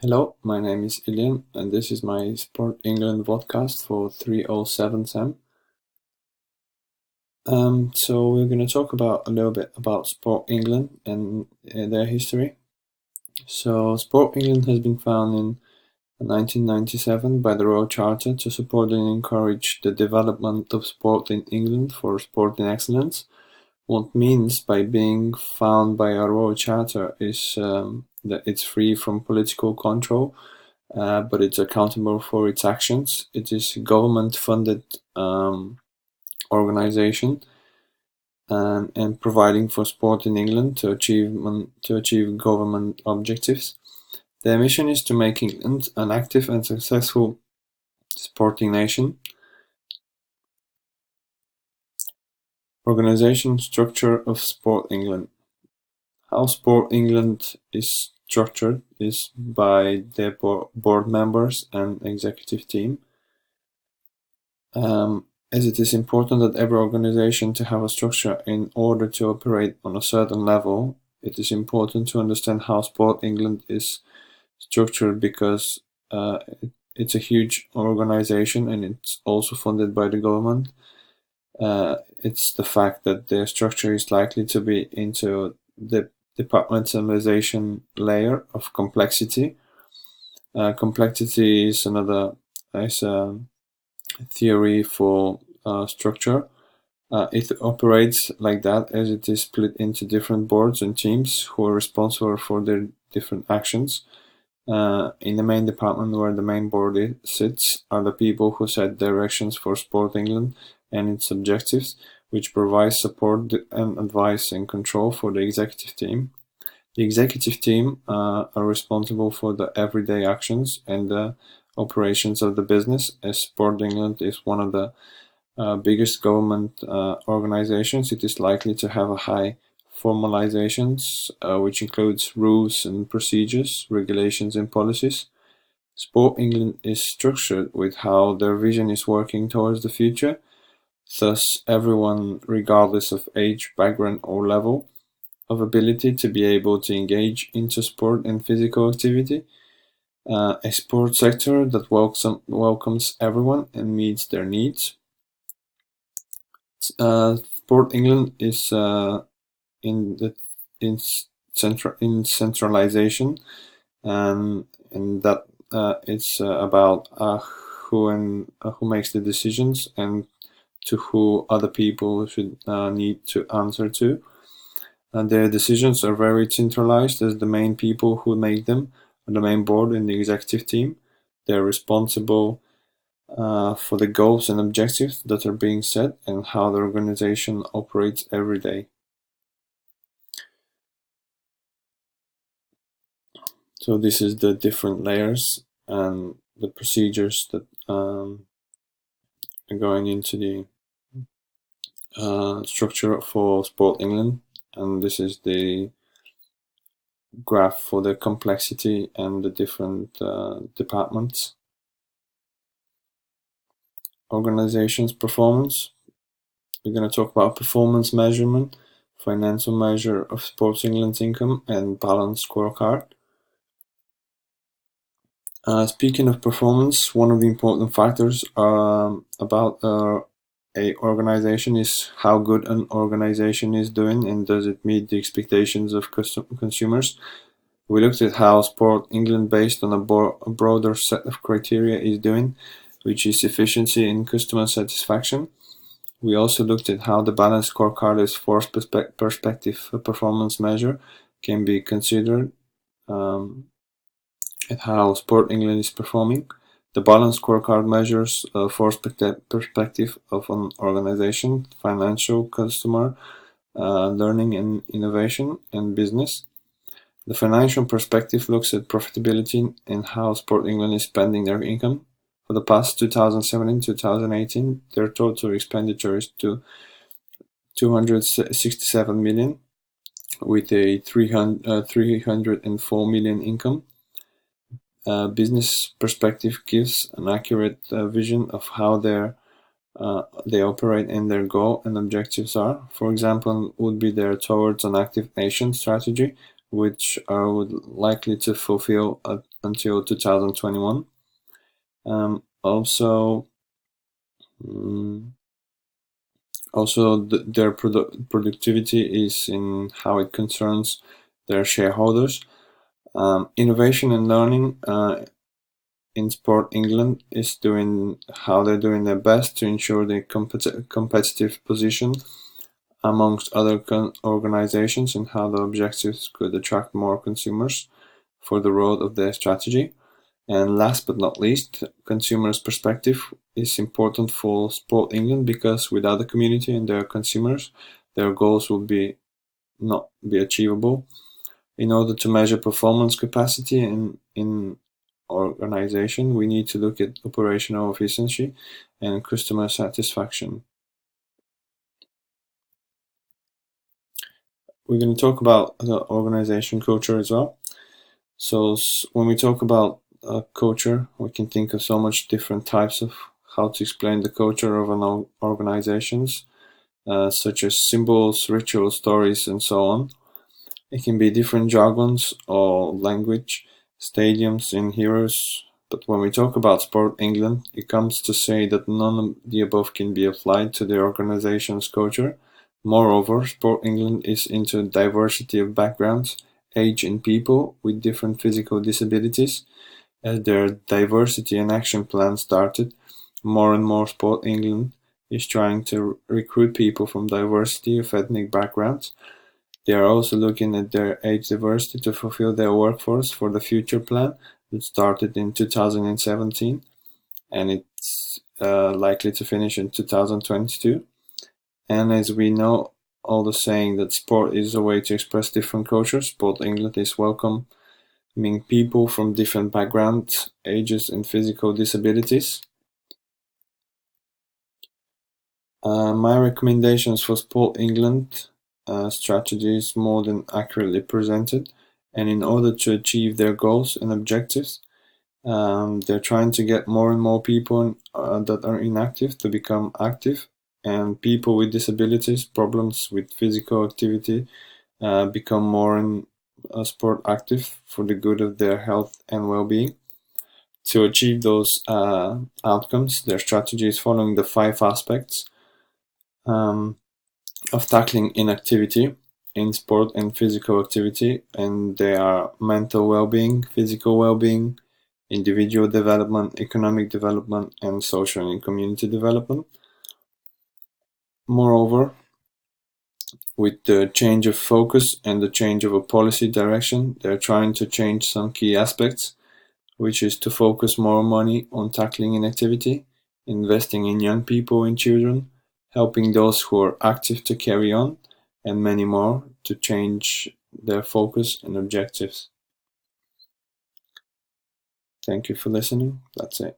Hello, my name is Ilian, and this is my Sport England Vodcast for 307 Sam. So we're going to talk about a little bit about Sport England and their history. So Sport England has been founded in 1997 by the Royal Charter to support and encourage the development of sport in England for sporting excellence. What means by being found by a Royal Charter is that it's free from political control, but it's accountable for its actions. It is a government-funded organization and providing for sport in England to achieve government objectives. Their mission is to make England an active and successful sporting nation. Organization structure of Sport England. How Sport England is structured is by their board members and executive team. As it is important that every organization to have a structure in order to operate on a certain level, it is important to understand how Sport England is structured because it's a huge organization and it's also funded by the government. It's the fact that their structure is likely to be into the departmentalization layer of complexity. Complexity is another theory for structure. It operates like that as it is split into different boards and teams who are responsible for their different actions. In the main department where the main board sits are the people who set directions for Sport England and its objectives, which provides support and advice and control for the executive team. The executive team are responsible for the everyday actions and the operations of the business, as Sport England is one of the biggest government organizations. It is likely to have a high formalizations, which includes rules and procedures, regulations and policies. Sport England is structured with how their vision is working towards the future. Thus, everyone, regardless of age, background or level of ability to be able to engage into sport and physical activity. A sport sector that welcomes everyone and meets their needs. Sport England is in centralization, and that it's about who makes the decisions and to who other people should need to answer to. And their decisions are very centralized as the main people who make them are the main board and the executive team. They're responsible for the goals and objectives that are being set and how the organization operates every day. So this is the different layers and the procedures that are going into the structure for Sport England, and this is the graph for the complexity and the different departments. Organization's performance. We're going to talk about performance measurement, financial measure of Sport England's income, and balanced scorecard. Speaking of performance, one of the important factors about a organization is how good an organization is doing and does it meet the expectations of consumers. We looked at how Sport England, based on a broader set of criteria, is doing, which is efficiency and customer satisfaction. We also looked at how the balanced scorecard as force perspective performance measure can be considered, at how Sport England is performing. The balanced scorecard measures force perspective of an organization, financial, customer, learning and innovation, and business. The financial perspective looks at profitability and how Sport England is spending their income. For the past 2017-2018, their total expenditure is to 267 million, with a 304 million income. Business perspective gives an accurate vision of how they operate and their goal and objectives are. For example, would be their towards an active nation strategy, which would likely to fulfill until 2021. Also, their productivity is in how it concerns their shareholders. Innovation and learning in Sport England is doing how they're doing their best to ensure their competitive position amongst other organizations and how the objectives could attract more consumers for the road of their strategy. And last but not least, consumers' perspective is important for Sport England because without the community and their consumers, their goals will not be achievable. In order to measure performance capacity in organization, we need to look at operational efficiency and customer satisfaction. We're going to talk about the organization culture as well. So when we talk about culture, we can think of so much different types of how to explain the culture of an organizations, such as symbols, rituals, stories, and so on. It can be different jargons or language, stadiums, and heroes. But when we talk about Sport England, it comes to say that none of the above can be applied to the organization's culture. Moreover, Sport England is into diversity of backgrounds, age, and people with different physical disabilities. As their diversity and action plan started, more and more Sport England is trying to recruit people from diversity of ethnic backgrounds. They are also looking at their age diversity to fulfill their workforce for the future plan that started in 2017, and it's likely to finish in 2022. And as we know, all the saying that sport is a way to express different cultures, Sport England is welcoming people from different backgrounds, ages, and physical disabilities. My recommendations for Sport England strategy is more than accurately presented, and in order to achieve their goals and objectives, they're trying to get more and more people that are inactive to become active, and people with disabilities, problems with physical activity, become more and sport active for the good of their health and well-being. To achieve those outcomes, their strategy is following the 5 aspects of tackling inactivity in sport and physical activity, and they are mental well-being, physical well-being, individual development, economic development, and social and community development. Moreover, with the change of focus and the change of a policy direction, they're trying to change some key aspects, which is to focus more money on tackling inactivity, investing in young people and children, helping those who are active to carry on, and many more to change their focus and objectives. Thank you for listening. That's it.